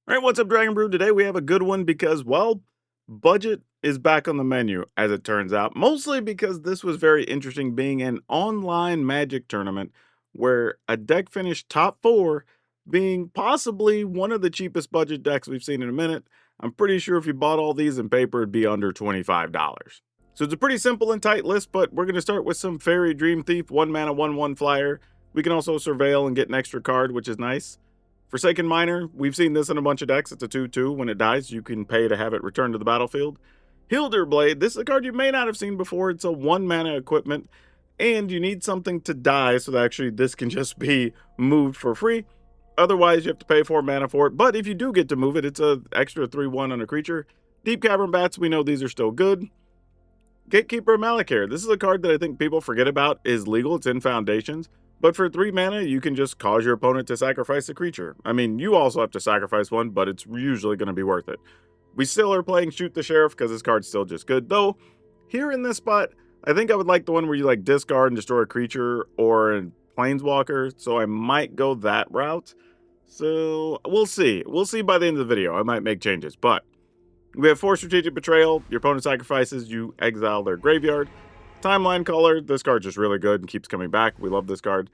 All right, what's up, Dragon Brew? Today we have a good one because, well, budget is back on the menu, as it turns out. Mostly because this was very interesting being an online Magic tournament where a deck finished top 4, being possibly one of the cheapest budget decks we've seen in a minute. I'm pretty sure if you bought all these in paper, it'd be under $25. So it's a pretty simple and tight list, but we're going to start with some Fairy Dream Thief, 1 mana, 1/1 flyer. We can also surveil and get an extra card, which is nice. Forsaken Miner, we've seen this in a bunch of decks. It's a 2/2. When it dies, you can pay to have it return to the battlefield. Hilder Blade, this is a card you may not have seen before. It's a 1 mana equipment, and you need something to die, so that actually this can just be moved for free. Otherwise, you have to pay 4 mana for it, but if you do get to move it, it's an extra 3/1 on a creature. Deep Cavern Bats, we know these are still good. Gatekeeper Malakir, this is a card that I think people forget about is legal. It's in Foundations. But for 3 mana, you can just cause your opponent to sacrifice a creature. I mean, you also have to sacrifice one, but it's usually going to be worth it. We still are playing Shoot the Sheriff because this card's still just good. Though, here in this spot, I think I would like the one where you like discard and destroy a creature or a Planeswalker. So I might go that route. So we'll see. We'll see by the end of the video. I might make changes. But we have 4 Strategic Betrayal. Your opponent sacrifices, you exile their graveyard. Timeline Caller, this card's just really good and keeps coming back. We love this card.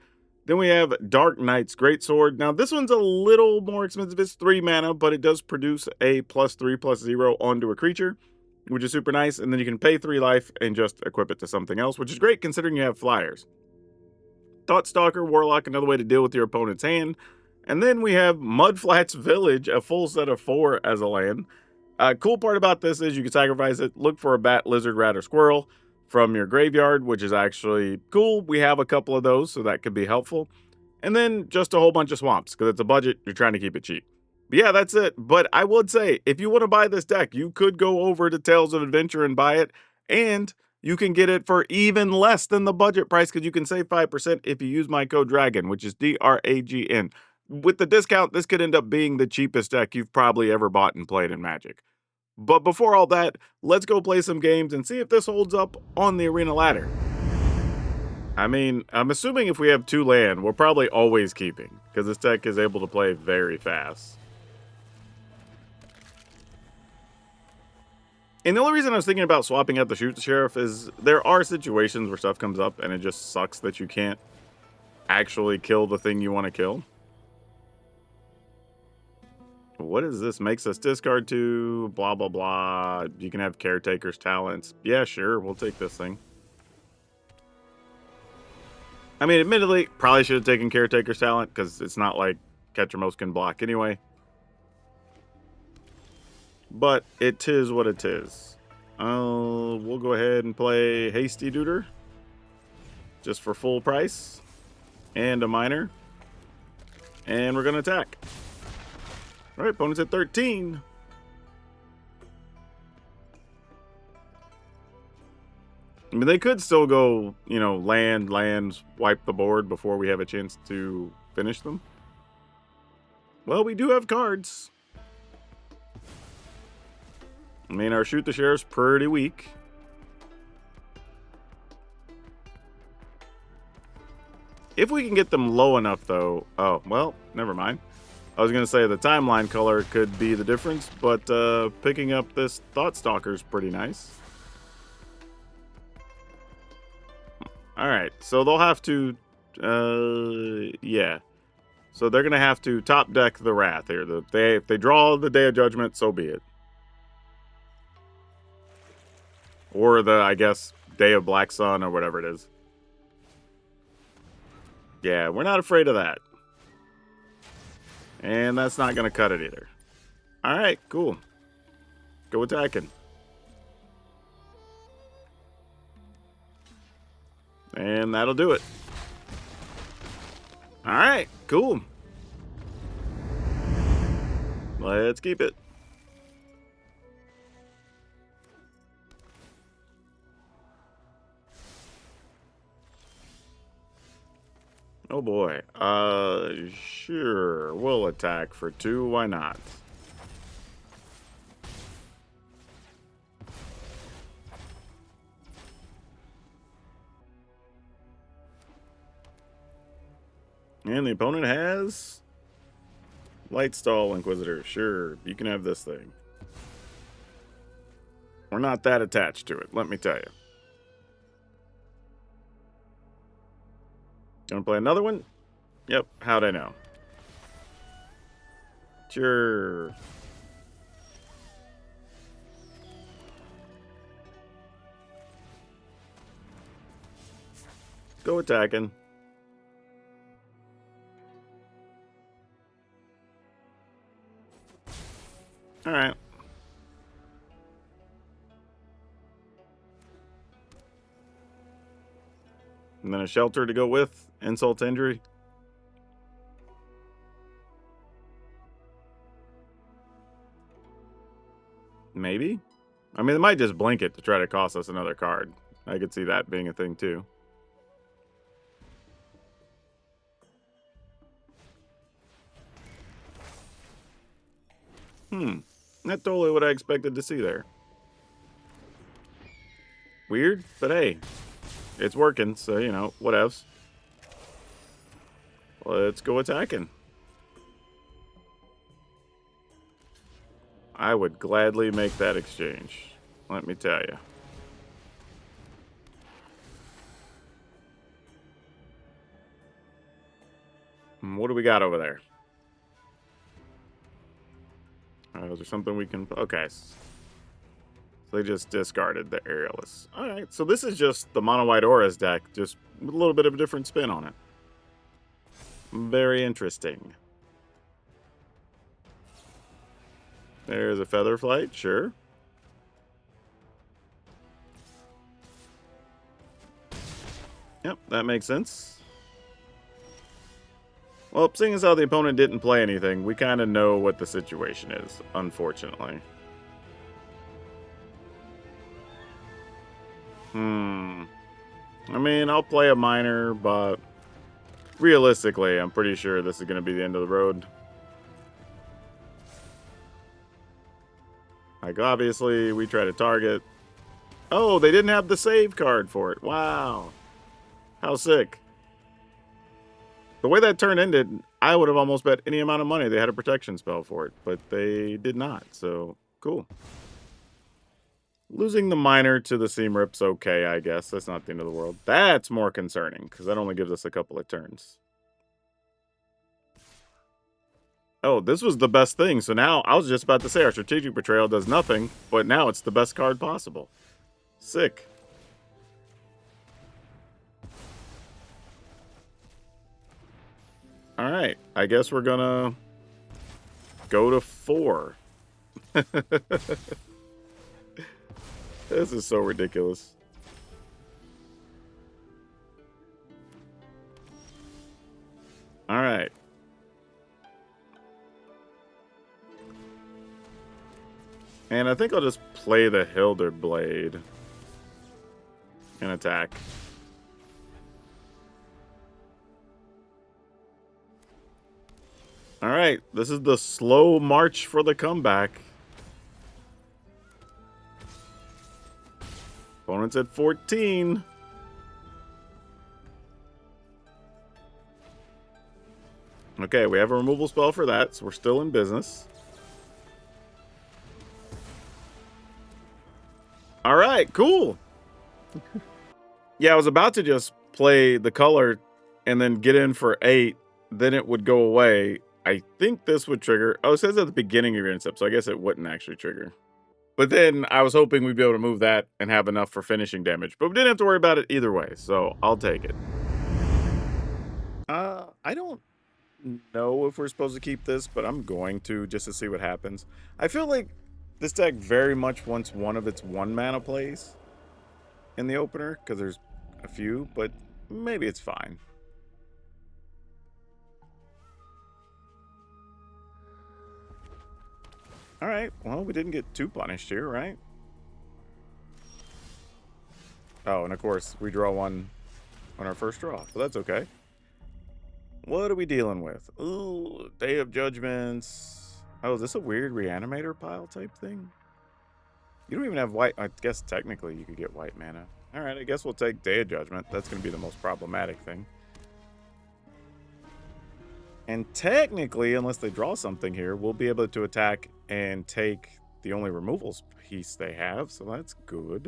Then we have Dark Knight's Greatsword. Now, this one's a little more expensive. It's 3 mana, but it does produce a +3/+0 onto a creature, which is super nice. And then you can pay 3 life and just equip it to something else, which is great considering you have flyers. Thoughtstalker Warlock, another way to deal with your opponent's hand. And then we have Mudflats Village, a full set of 4 as a land. Cool part about this is you can sacrifice it, look for a bat, lizard, rat, or squirrel from your graveyard, which is actually cool. We have a couple of those, so that could be helpful. And then just a whole bunch of swamps, because it's a budget, you're trying to keep it cheap. But yeah, that's it. But I would say, if you want to buy this deck, you could go over to Tales of Adventure and buy it, and you can get it for even less than the budget price, because you can save 5% if you use my code DRAGON, which is DRAGN. With the discount, this could end up being the cheapest deck you've probably ever bought and played in Magic. But before all that, let's go play some games and see if this holds up on the arena ladder. I mean, I'm assuming if we have 2 land, we're probably always keeping, because this deck is able to play very fast. And the only reason I was thinking about swapping out the Shoot the Sheriff is there are situations where stuff comes up and it just sucks that you can't actually kill the thing you want to kill. What is this? Makes us discard 2, blah, blah, blah. You can have Caretaker's Talents. Yeah, sure. We'll take this thing. I mean, admittedly, probably should have taken Caretaker's Talent because it's not like Ketramos can block anyway. But it is what it is. We'll go ahead and play Hasty Duder. Just for full price. And a Miner. And we're going to attack. All right, opponent's at 13. I mean, they could still go, lands, wipe the board before we have a chance to finish them. Well, we do have cards. I mean, our Shoot the Sheriff's pretty weak. If we can get them low enough, though. Oh, well, never mind. I was going to say the timeline color could be the difference, but picking up this Thoughtstalker is pretty nice. All right, so they'll have to, yeah. So they're going to have to top deck the Wrath here. If they draw the Day of Judgment, so be it. Or the, I guess, Day of Black Sun or whatever it is. Yeah, we're not afraid of that. And that's not going to cut it either. All right, cool. Go attacking. And that'll do it. All right, cool. Let's keep it. Oh boy. Sure. We'll attack for 2. Why not? And the opponent has Light Stall Inquisitor. Sure, you can have this thing. We're not that attached to it, let me tell you. Gonna play another one? Yep, how'd I know? Sure. Go attacking. Alright. And then a shelter to go with insult to injury. Maybe? I mean, they might just blink it to try to cost us another card. I could see that being a thing, too. Not totally what I expected to see there. Weird, but hey, it's working, so, you know, whatevs. Let's go attacking. I would gladly make that exchange, let me tell you. What do we got over there? Is there something we can... Okay. So they just discarded the Aerialist. Alright, so this is just the Mono White Auras deck, just with a little bit of a different spin on it. Very interesting. There's a Feather Flight, sure. Yep, that makes sense. Well, seeing as how the opponent didn't play anything, we kind of know what the situation is, unfortunately. I mean, I'll play a minor, but realistically, I'm pretty sure this is going to be the end of the road. Like, obviously, we try to target. Oh, they didn't have the save card for it. Wow. How sick. The way that turn ended, I would have almost bet any amount of money they had a protection spell for it, but they did not, so cool. Losing the minor to the Seam Rip's okay, I guess. That's not the end of the world. That's more concerning, because that only gives us a couple of turns. Oh, this was the best thing, so now I was just about to say our Strategic Betrayal does nothing, but now it's the best card possible. Sick. Alright, I guess we're gonna go to 4. This is so ridiculous. Alright. And I think I'll just play the Hilder Blade and attack. Alright, this is the slow march for the comeback. Opponent's at 14. Okay, we have a removal spell for that, so we're still in business. Alright, cool. Yeah, I was about to just play the color and then get in for 8. Then it would go away. I think this would trigger. Oh, it says at the beginning of your instep, so I guess it wouldn't actually trigger. But then I was hoping we'd be able to move that and have enough for finishing damage. But we didn't have to worry about it either way, so I'll take it. I don't know if we're supposed to keep this, but I'm going to just to see what happens. I feel like this deck very much wants one of its 1-mana plays in the opener, because there's a few, but maybe it's fine. Alright, well, we didn't get too punished here, right? Oh, and of course, we draw one on our first draw, but that's okay. What are we dealing with? Ooh, Day of Judgments. Oh, is this a weird Reanimator pile type thing? You don't even have white. I guess technically you could get white mana. Alright, I guess we'll take Day of Judgment. That's going to be the most problematic thing. And technically, unless they draw something here, we'll be able to attack and take the only removals piece they have, so that's good.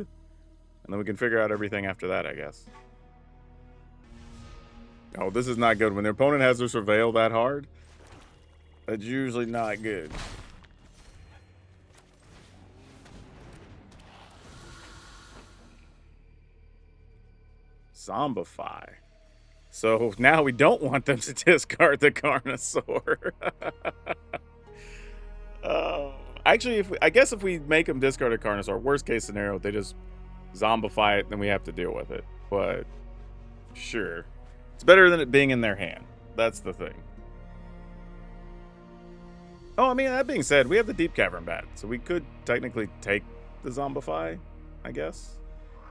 And then we can figure out everything after that, I guess. Oh, this is not good. When the opponent has to surveil that hard, that's usually not good. Zombify. So now we don't want them to discard the Carnosaur. Actually, I guess if we make them discard a Carnosaur, worst case scenario, they just zombify it, then we have to deal with it. But sure. It's better than it being in their hand. That's the thing. Oh, I mean, that being said, we have the Deep Cavern Bat, so we could technically take the Zombify, I guess.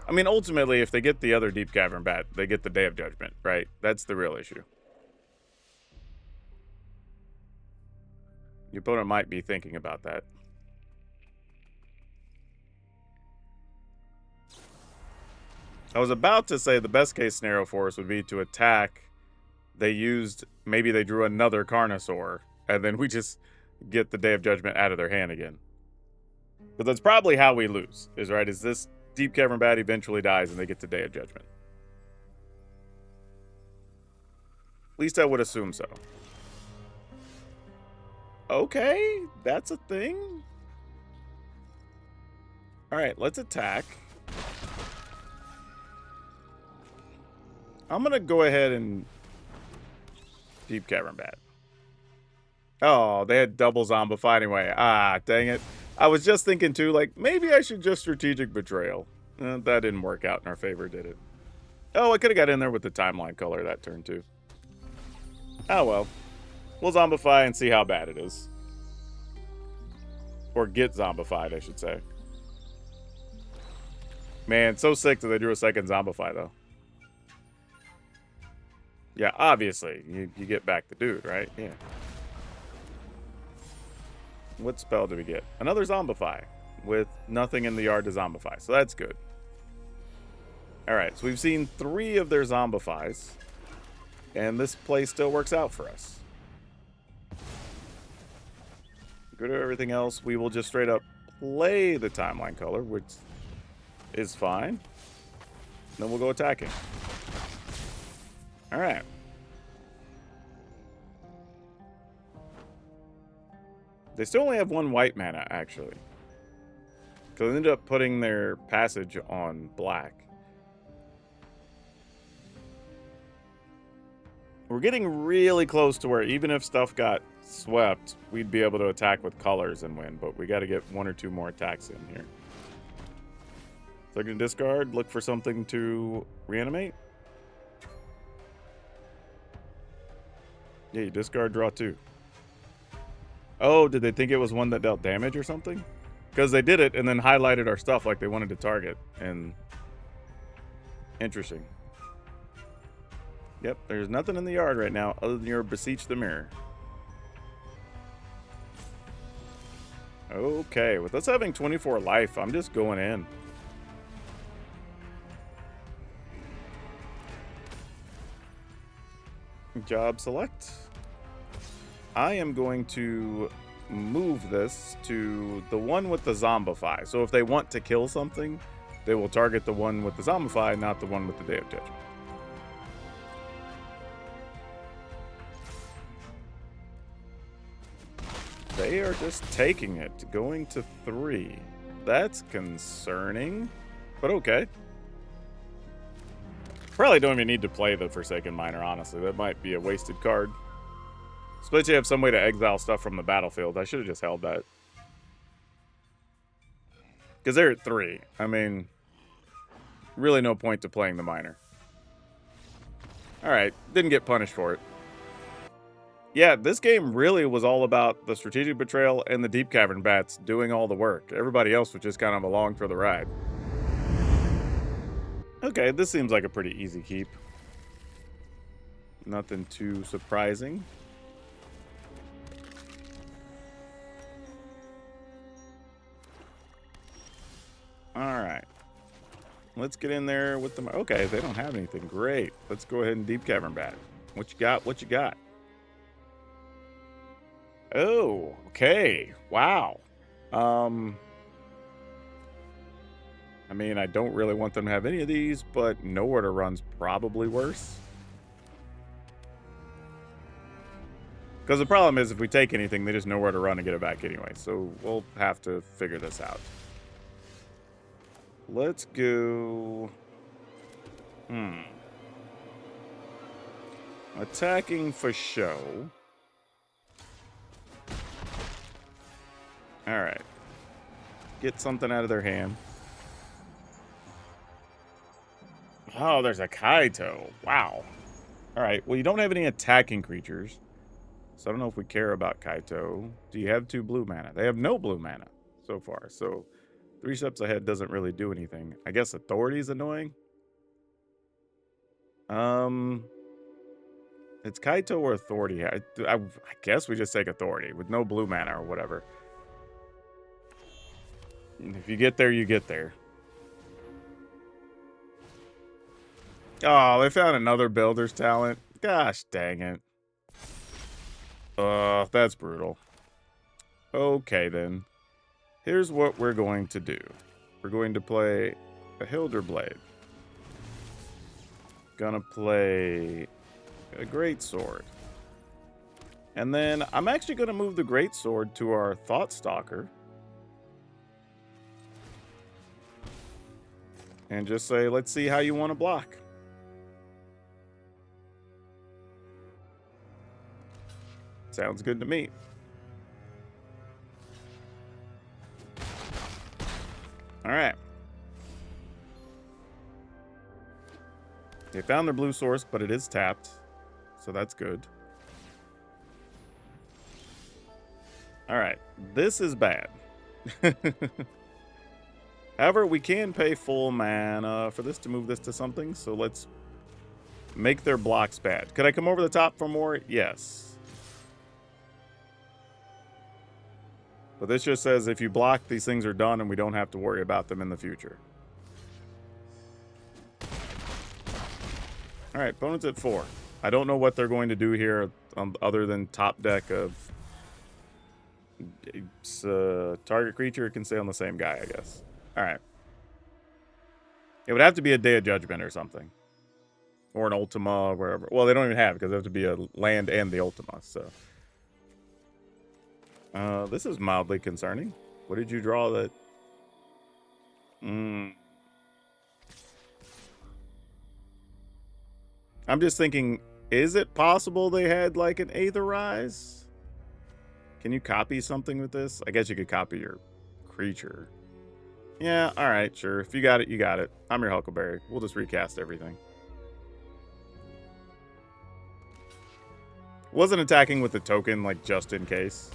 I mean, ultimately, if they get the other Deep Cavern Bat, they get the Day of Judgment, right? That's the real issue. The opponent might be thinking about that. I was about to say the best case scenario for us would be to attack. Maybe they drew another Carnosaur, and then we just get the Day of Judgment out of their hand again. But that's probably how we lose, is this Deep Cavern Bat eventually dies and they get the Day of Judgment. At least I would assume so. Okay, that's a thing. Alright, let's attack. I'm going to go ahead and Deep Cavern Bat. Oh, they had double Zombify anyway. Ah, dang it. I was just thinking too, like, maybe I should just Strategic Betrayal. That didn't work out in our favor, did it? Oh, I could have got in there with the Timeline color that turn too. Oh well. We'll Zombify and see how bad it is. Or get Zombified, I should say. Man, so sick that they drew a second Zombify, though. Yeah, obviously. You get back the dude, right? Yeah. What spell do we get? Another Zombify. With nothing in the yard to Zombify. So that's good. Alright, so we've seen 3 of their Zombifies. And this play still works out for us. Go to everything else. We will just straight up play the Timeline color, which is fine. Then we'll go attacking. Alright. They still only have 1 white mana, actually. Because they ended up putting their passage on black. We're getting really close to where even if stuff got swept, we'd be able to attack with colors and win. But we got to get 1 or 2 more attacks in here. So I can discard, look for something to reanimate. Yeah, you discard, draw 2. Oh, did they think it was one that dealt damage or something? Because they did it and then highlighted our stuff like they wanted to target. And interesting. Yep, there's nothing in the yard right now other than your Beseech the Mirror. Okay, with us having 24 life, I'm just going in. Job select. I am going to move this to the one with the Zombify. So if they want to kill something, they will target the one with the Zombify, not the one with the Day of Judgment. They are just taking it, going to 3. That's concerning, but okay. Probably don't even need to play the Forsaken Miner, honestly. That might be a wasted card. Especially if you have some way to exile stuff from the battlefield. I should have just held that. Because they're at 3. I mean, really no point to playing the Miner. Alright, didn't get punished for it. Yeah, this game really was all about the Strategic Betrayal and the Deep Cavern Bats doing all the work. Everybody else was just kind of along for the ride. Okay, this seems like a pretty easy keep. Nothing too surprising. Alright. Let's get in there with them. Okay, they don't have anything. Great. Let's go ahead and Deep Cavern Bat. What you got? What you got? Oh, okay. Wow. Um, I mean, I don't really want them to have any of these, but Nowhere to Run's probably worse. Because the problem is, if we take anything, they just know where to run and get it back anyway. So we'll have to figure this out. Let's go... Attacking for show. Alright. Get something out of their hand. Oh, there's a Kaito. Wow. Alright, well, you don't have any attacking creatures. So I don't know if we care about Kaito. Do you have 2 blue mana? They have no blue mana so far. So 3 steps ahead doesn't really do anything. I guess Authority is annoying. It's Kaito or Authority. I guess we just take Authority with no blue mana or whatever. And if you get there, you get there. Oh, they found another Builder's Talent. Gosh dang it. That's brutal. Okay, then. Here's what we're going to do. We're going to play a Hilder Blade. Gonna play a Greatsword. And then I'm actually gonna move the Greatsword to our Thoughtstalker. And just say, let's see how you want to block. Sounds good to me. All right. They found their blue source, but it is tapped. So that's good. All right. This is bad. However, we can pay full mana for this to move this to something. So let's make their blocks bad. Could I come over the top for more? Yes. But this just says if you block, these things are done and we don't have to worry about them in the future. All right, opponent's at 4. I don't know what they're going to do here other than top deck of target creature. It can stay on the same guy, I guess. All right. It would have to be a Day of Judgment or something. Or an Ultima or wherever. Well, they don't even have it because they have to be a land and the Ultima, so... this is mildly concerning. What did you draw that? I'm just thinking, is it possible they had like an Aetherize? Can you copy something with this? I guess you could copy your creature. Yeah, alright, sure. If you got it, you got it. I'm your Huckleberry. We'll just recast everything. Wasn't attacking with the token, like, just in case.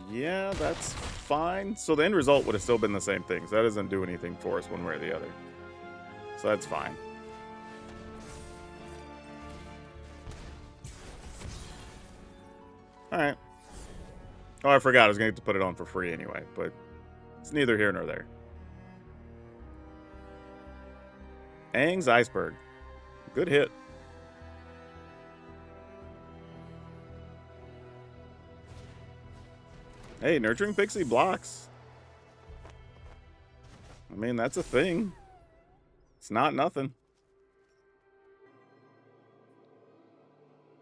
Yeah, that's fine. So the end result would have still been the same thing. So that doesn't do anything for us one way or the other. So that's fine. Alright. Oh, I forgot. I was going to have to put it on for free anyway. But it's neither here nor there. Aang's Iceberg. Good hit. Hey, Nurturing Pixie blocks. I mean, that's a thing. It's not nothing.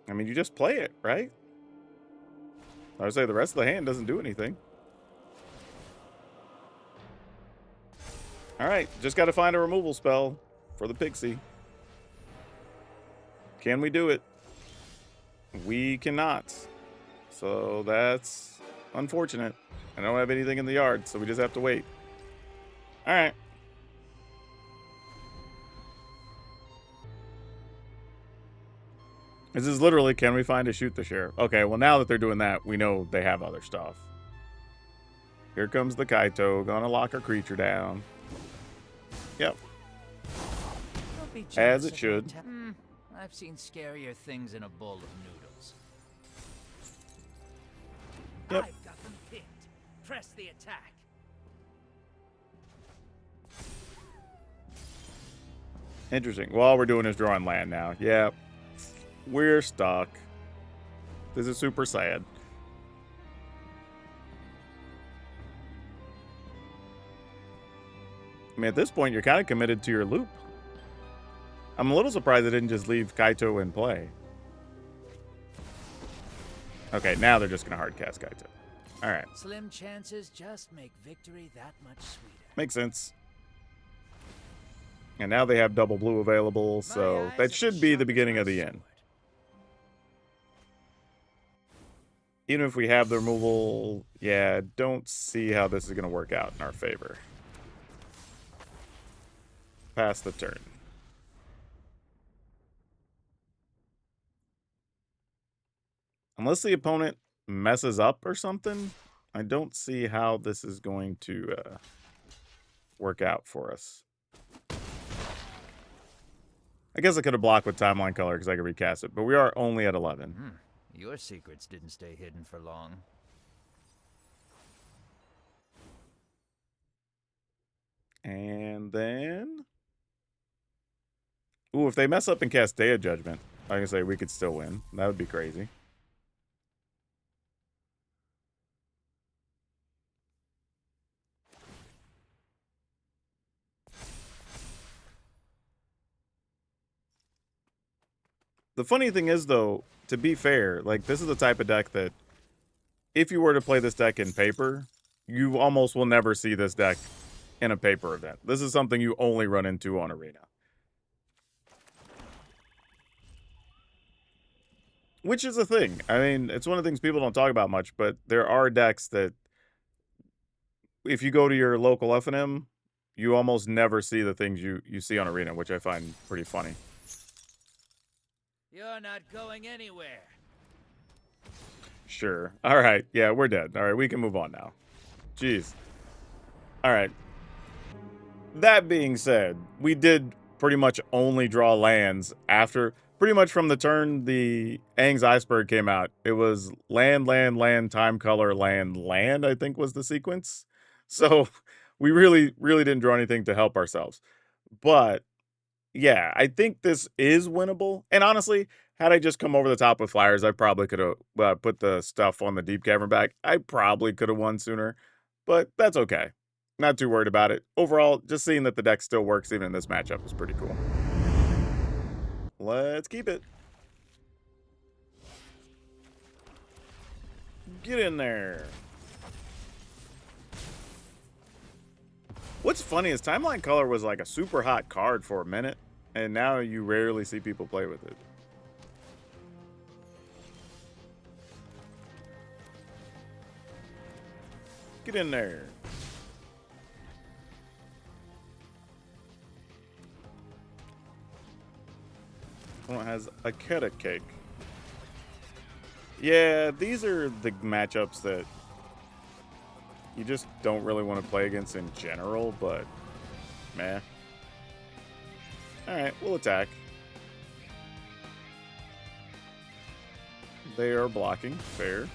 I mean, you just play it, right? I would say the rest of the hand doesn't do anything. Alright, just got to find a removal spell for the Pixie. Can we do it? We cannot. So that's... unfortunate. I don't have anything in the yard, so we just have to wait. Alright. This is literally, can we find a Shoot the Sheriff? Okay, well now that they're doing that, we know they have other stuff. Here comes the Kaito, gonna lock our creature down. Yep. As it should. I've seen scarier things in a bowl of noodles. Yep. I've got them picked. Press the attack. Interesting. Well, all we're doing is drawing land now. Yeah. We're stuck. This is super sad. I mean, at this point, you're kind of committed to your loop. I'm a little surprised they didn't just leave Kaito in play. Okay, now they're just going to hard cast Kaito. All right. Slim chances just make victory that much sweeter. Makes sense. And now they have double blue available, so that should be the beginning of the end. Even if we have the removal, yeah, don't see how this is going to work out in our favor. Pass the turn. Unless the opponent messes up or something, I don't see how this is going to work out for us. I guess I could have blocked with Timeline Color because I could recast it, but we are only at 11. Your secrets didn't stay hidden for long. And then... Ooh, if they mess up and cast Day of Judgment, I can say we could still win. That would be crazy. The funny thing is, though, to be fair, like, this is the type of deck that if you were to play this deck in paper, you almost will never see this deck in a paper event. This is something you only run into on Arena. Which is a thing. I mean, it's one of the things people don't talk about much, but there are decks that if you go to your local FNM, you almost never see the things you see on Arena, which I find pretty funny. You're not going anywhere. Sure. All right. Yeah, we're dead. All right, we can move on now. Jeez. All right. That being said, we did pretty much only draw lands after, pretty much from the turn the Aang's Iceberg came out. It was land, land, land, time color, land, land, I think was the sequence. So we really didn't draw anything to help ourselves. But yeah, I think this is winnable. And honestly, had I just come over the top with Flyers, I probably could have put the stuff on the Deep Cavern back. I probably could have won sooner, but that's okay. Not too worried about it. Overall, just seeing that the deck still works even in this matchup is pretty cool. Let's keep it. Get in there. What's funny is Timeline Color was like a super hot card for a minute, and now you rarely see people play with it. Get in there. One has a Keta Cake. Yeah, these are the matchups that you just don't really want to play against in general, but meh. Alright, we'll attack. They are blocking. Fair.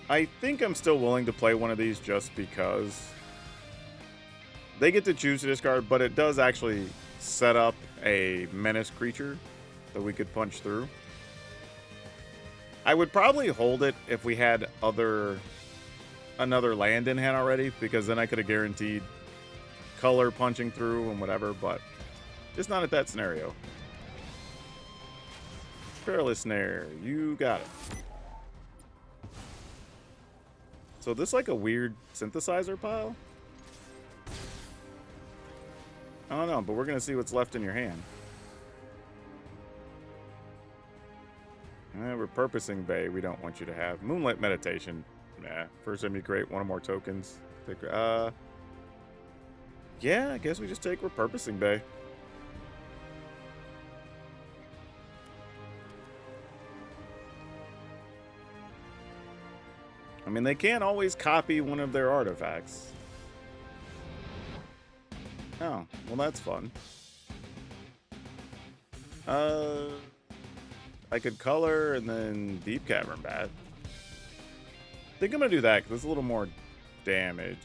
I think I'm still willing to play one of these just because they get to choose to discard, but it does actually set up a menace creature that we could punch through. I would probably hold it if we had another land in hand already, because then I could have guaranteed color punching through and whatever, but just not at that scenario. Perilous Snare, you got it. So this like a weird synthesizer pile? I don't know, but we're gonna see what's left in your hand. Repurposing Bay, we don't want you to have. Moonlight Meditation, nah. First time you create one or more tokens. Yeah, I guess we just take Repurposing Bay. I mean, they can't always copy one of their artifacts. Oh, well that's fun. I could color and then Deep Cavern Bat. I think I'm gonna do that because it's a little more damage.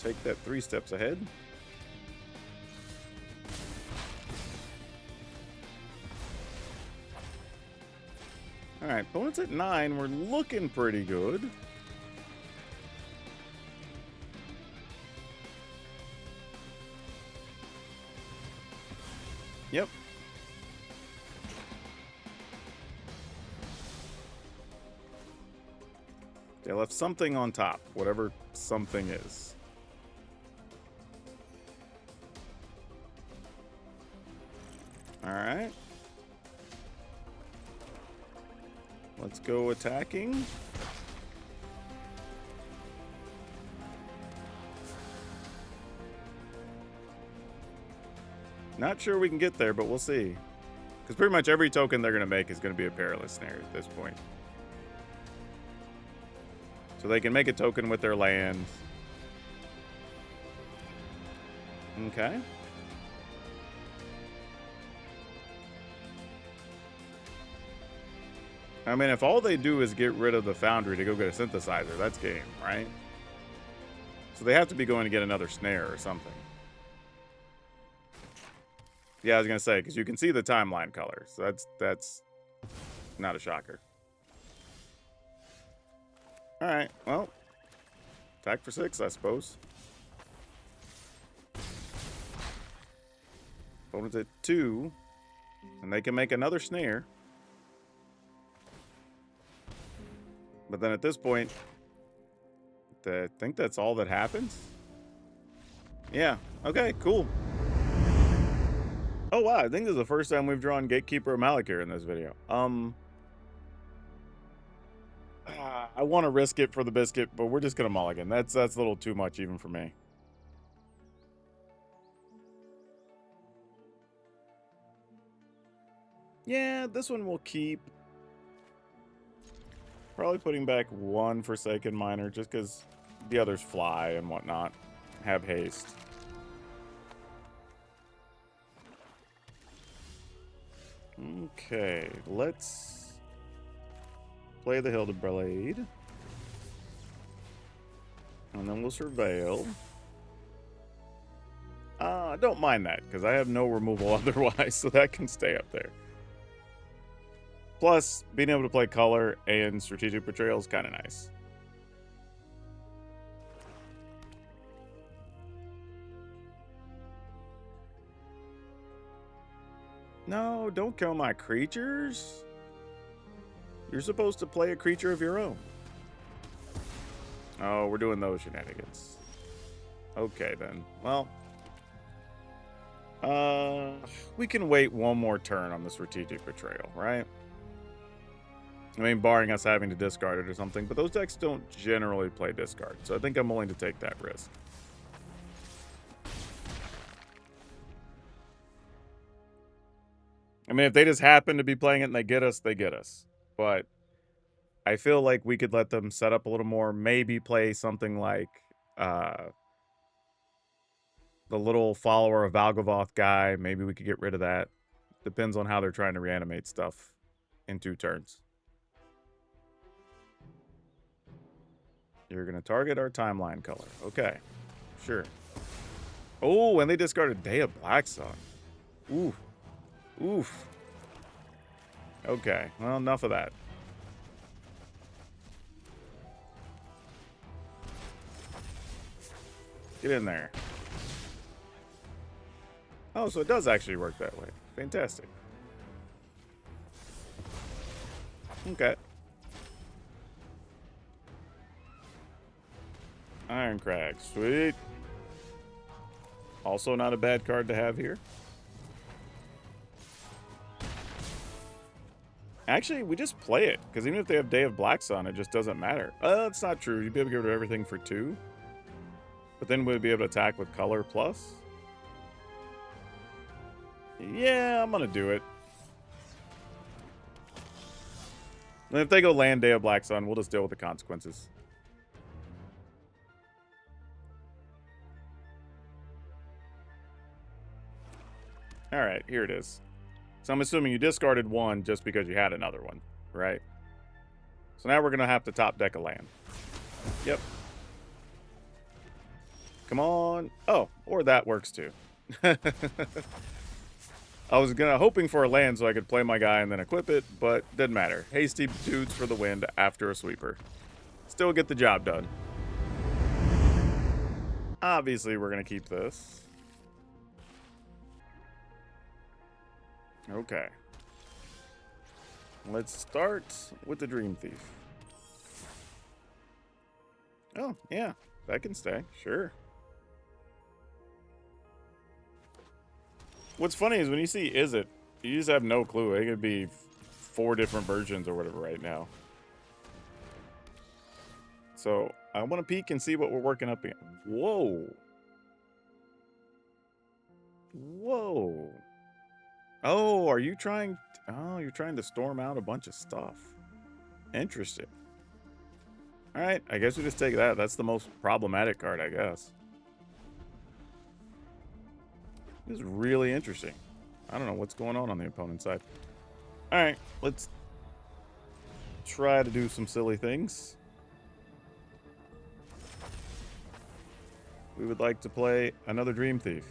take that 3 steps ahead. Alright, opponent's at 9. We're looking pretty good. Yep. They left something on top, whatever something is. Alright. Let's go attacking. Not sure we can get there, but we'll see. Because pretty much every token they're going to make is going to be a perilous snare at this point. So they can make a token with their land. Okay. I mean, if all they do is get rid of the Foundry to go get a Synthesizer, that's game, right? So they have to be going to get another snare or something. Yeah, I was going to say, because you can see the timeline color. So that's not a shocker. All right, well, attack for 6, I suppose. Opponent's at 2, and they can make another snare. But then at this point, I think that's all that happens. Yeah, okay, cool. Oh, wow, I think this is the first time we've drawn Gatekeeper or Malakir in this video. I want to risk it for the biscuit, but we're just going to mulligan. That's a little too much even for me. Yeah, this one we'll keep. Probably putting back 1 Forsaken Miner just because the others fly and whatnot. Have haste. Okay, let's play the Hildeblade. And then we'll Surveil. I don't mind that, because I have no removal otherwise, so that can stay up there. Plus, being able to play color and strategic betrayal is kind of nice. No, don't kill my creatures. You're supposed to play a creature of your own. Oh, we're doing those shenanigans. Okay, then. Well, we can wait one more turn on the strategic betrayal, right? I mean, barring us having to discard it or something, but those decks don't generally play discard, so I think I'm willing to take that risk. I mean, if they just happen to be playing it and they get us, they get us. But I feel like we could let them set up a little more, maybe play something like the little follower of Valgavoth guy. Maybe we could get rid of that. Depends on how they're trying to reanimate stuff in 2 turns. You're going to target our timeline color. Okay, sure. Oh, and they discarded Day of Blacksun. Ooh. Oof. Okay, well, enough of that. Get in there. Oh, so it does actually work that way. Fantastic. Okay. Iron Crag, sweet. Also not a bad card to have here. Actually, we just play it, because even if they have Day of Blacksun, it just doesn't matter. That's not true. You'd be able to get rid of everything for 2. But then we'd be able to attack with color plus. Yeah, I'm going to do it. And if they go land Day of Blacksun, we'll just deal with the consequences. Alright, here it is. So I'm assuming you discarded 1 just because you had another one, right? So now we're going to have to top deck a land. Yep. Come on. Oh, or that works too. I was hoping for a land so I could play my guy and then equip it, but didn't matter. Hasty dudes for the wind after a sweeper. Still get the job done. Obviously, we're going to keep this. Okay. Let's start with the Dream Thief. Oh, yeah. That can stay. Sure. What's funny is when you see Izzet, you just have no clue. It could be 4 different versions or whatever right now. So I want to peek and see what we're working up in. Whoa. Whoa. Oh, are you trying? Oh, you're trying to storm out a bunch of stuff. Interesting. All right, I guess we just take that. That's the most problematic card, I guess. This is really interesting. I don't know what's going on the opponent's side. All right, let's try to do some silly things. We would like to play another Dream Thief.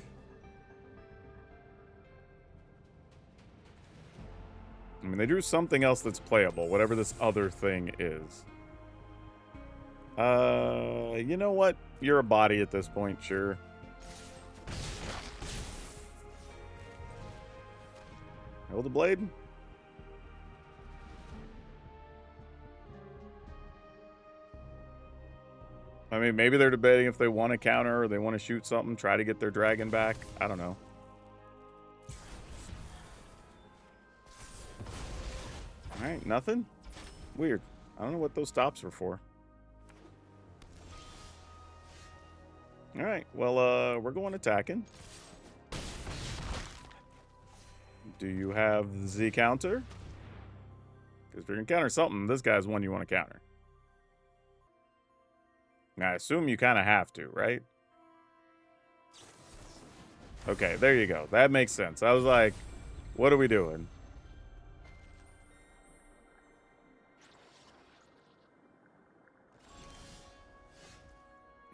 I mean, they drew something else that's playable, whatever this other thing is. You know what? You're a body at this point, sure. Hold the blade. I mean, maybe they're debating if they want to counter or they want to shoot something, try to get their dragon back. I don't know. All right, nothing? Weird. I don't know what those stops were for. All right, well, we're going attacking. Do you have the Z counter? Because if you're going to counter something, this guy's one you want to counter. Now, I assume you kind of have to, right? Okay, there you go. That makes sense. I was like, what are we doing?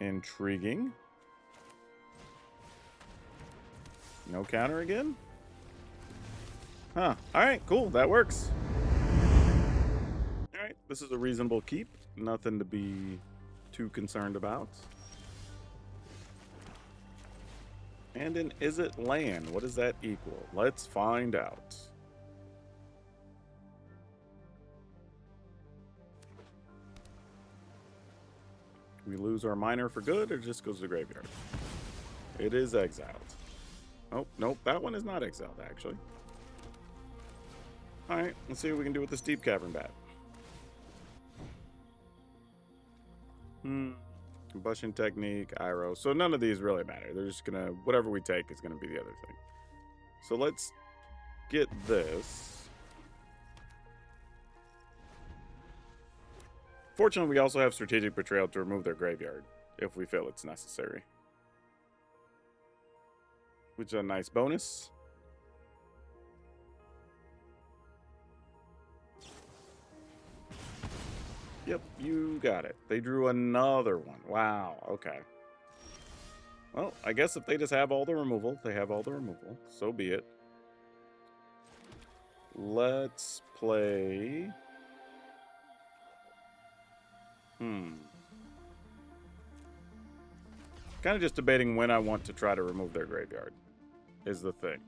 Intriguing. No counter again? Huh. Alright, cool. That works. Alright, this is a reasonable keep. Nothing to be too concerned about. And an Izzet land. What does that equal? Let's find out. We lose our miner for good, or just goes to the graveyard? It is exiled. Oh, nope, that one is not exiled, actually. Alright, let's see what we can do with this Deep Cavern Bat. Combustion Technique, Iroh. So none of these really matter. They're just gonna, whatever we take is gonna be the other thing. So let's get this. Fortunately, we also have Strategic Betrayal to remove their graveyard, if we feel it's necessary. Which is a nice bonus. Yep, you got it. They drew another one. Wow, okay. Well, I guess if they just have all the removal, they have all the removal. So be it. Let's play... Kind of just debating when I want to try to remove their graveyard, is the thing.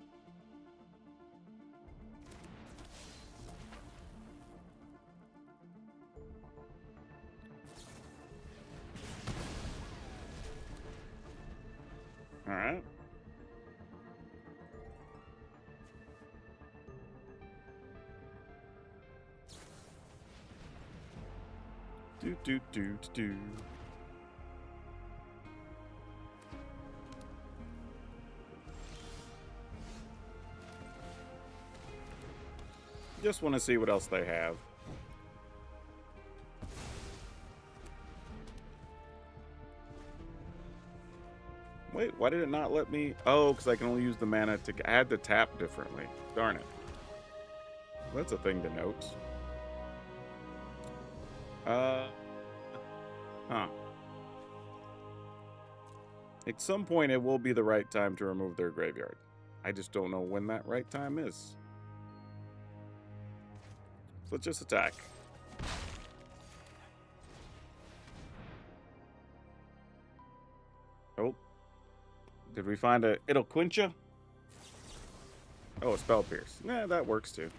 All right. Do. Just want to see what else they have. Wait, why did it not let me? Oh, because I can only use the mana to add the tap differently. Darn it. That's a thing to note. Huh. At some point, it will be the right time to remove their graveyard. I just don't know when that right time is. So let's just attack. Oh. Did we find a... It'll quench you? Oh, a Spell Pierce. Nah, that works too.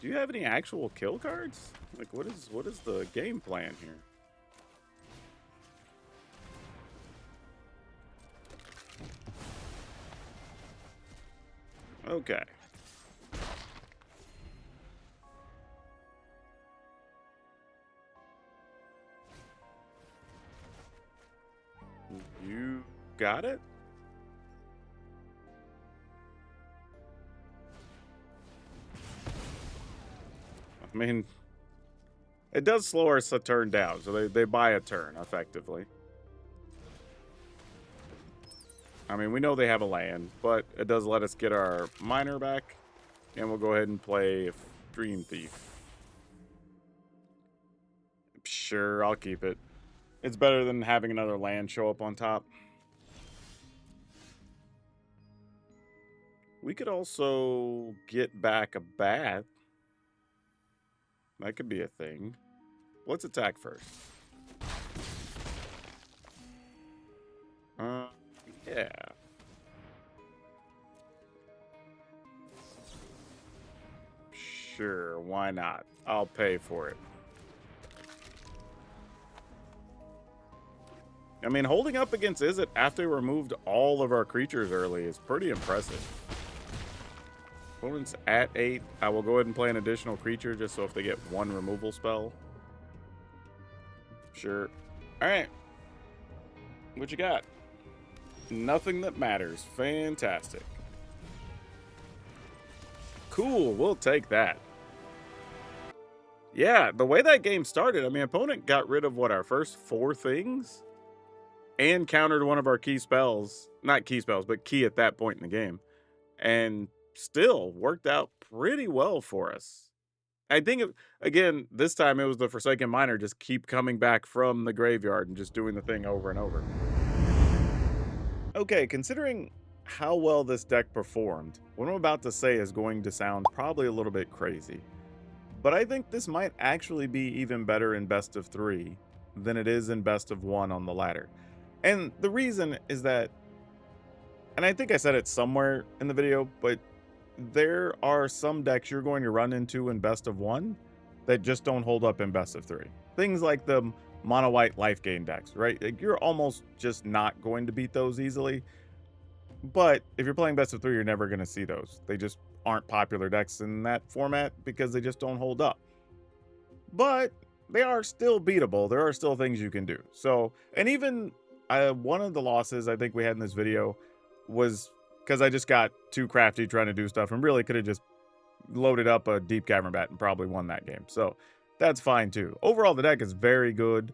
Do you have any actual kill cards? Like, what is the game plan here? Okay. You got it? I mean, it does slow us a turn down, so they buy a turn, effectively. I mean, we know they have a land, but it does let us get our miner back, and we'll go ahead and play Dream Thief. Sure, I'll keep it. It's better than having another land show up on top. We could also get back a bat. That could be a thing. Let's attack first. Yeah. Sure, why not? I'll pay for it. I mean, holding up against Izzet after we removed all of our creatures early is pretty impressive. Opponent's at 8. I will go ahead and play an additional creature just so if they get one removal spell. Sure. Alright. What you got? Nothing that matters. Fantastic. Cool, we'll take that. Yeah, the way that game started, I mean, opponent got rid of, what, our first 4 things? And countered one of our key spells. Not key spells, but key at that point in the game. And still worked out pretty well for us. I think, again, this time it was the Forsaken Miner just keep coming back from the graveyard and just doing the thing over and over. Okay, considering how well this deck performed, what I'm about to say is going to sound probably a little bit crazy. But I think this might actually be even better in best of 3 than it is in best of 1 on the ladder. And the reason is that, and I think I said it somewhere in the video, but there are some decks you're going to run into in best of 1 that just don't hold up in best of 3. Things like the mono white life gain decks, right? Like, you're almost just not going to beat those easily. But if you're playing best of 3, you're never going to see those. They just aren't popular decks in that format because they just don't hold up. But they are still beatable. There are still things you can do. So, and even one of the losses I think we had in this video was because I just got too crafty trying to do stuff and really could have just loaded up a Deep Cavern Bat and probably won that game. So that's fine too. Overall, the deck is very good.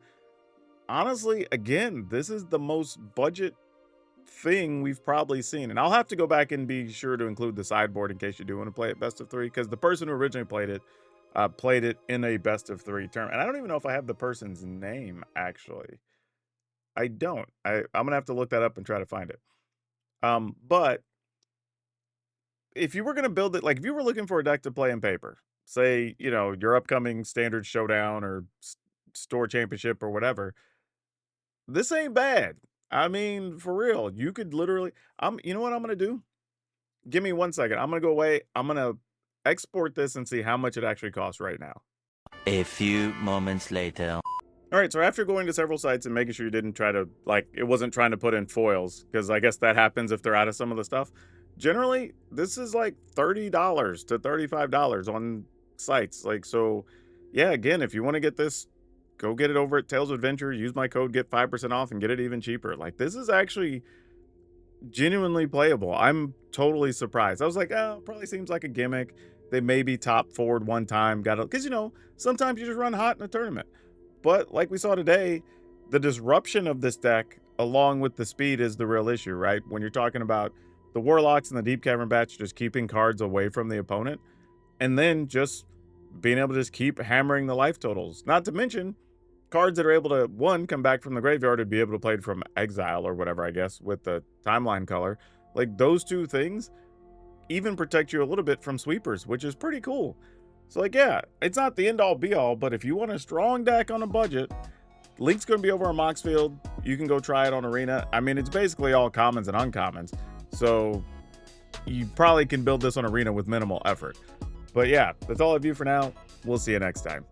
Honestly, again, this is the most budget thing we've probably seen. And I'll have to go back and be sure to include the sideboard in case you do want to play it best of 3, because the person who originally played it in a best of 3 term. And I don't even know if I have the person's name, actually. I don't. I'm going to have to look that up and try to find it. But if you were going to build it, like if you were looking for a deck to play in paper, say, you know, your upcoming Standard Showdown or Store Championship or whatever, this ain't bad. I mean, for real, you could literally, you know what I'm going to do? Give me 1 second. I'm going to go away. I'm going to export this and see how much it actually costs right now. A few moments later. All right, so after going to several sites and making sure you didn't try to, like, it wasn't trying to put in foils, because I guess that happens if they're out of some of the stuff. Generally, this is like $30 to $35 on sites. Like, so, yeah, again, if you want to get this, go get it over at Tales of Adventure. Use my code, get 5% off, and get it even cheaper. Like, this is actually genuinely playable. I'm totally surprised. I was like, oh, probably seems like a gimmick. They maybe top 4'd one time. Because, you know, sometimes you just run hot in a tournament. But like we saw today, the disruption of this deck, along with the speed, is the real issue, right? When you're talking about the Warlocks and the Deep Cavern Bats just keeping cards away from the opponent, and then just being able to just keep hammering the life totals. Not to mention, cards that are able to, one, come back from the graveyard and be able to play it from exile or whatever, I guess, with the timeline color. Like, those two things even protect you a little bit from sweepers, which is pretty cool. So, like, yeah, it's not the end-all be-all, but if you want a strong deck on a budget, link's going to be over on Moxfield. You can go try it on Arena. I mean, it's basically all commons and uncommons, so you probably can build this on Arena with minimal effort. But yeah, that's all I have for now. We'll see you next time.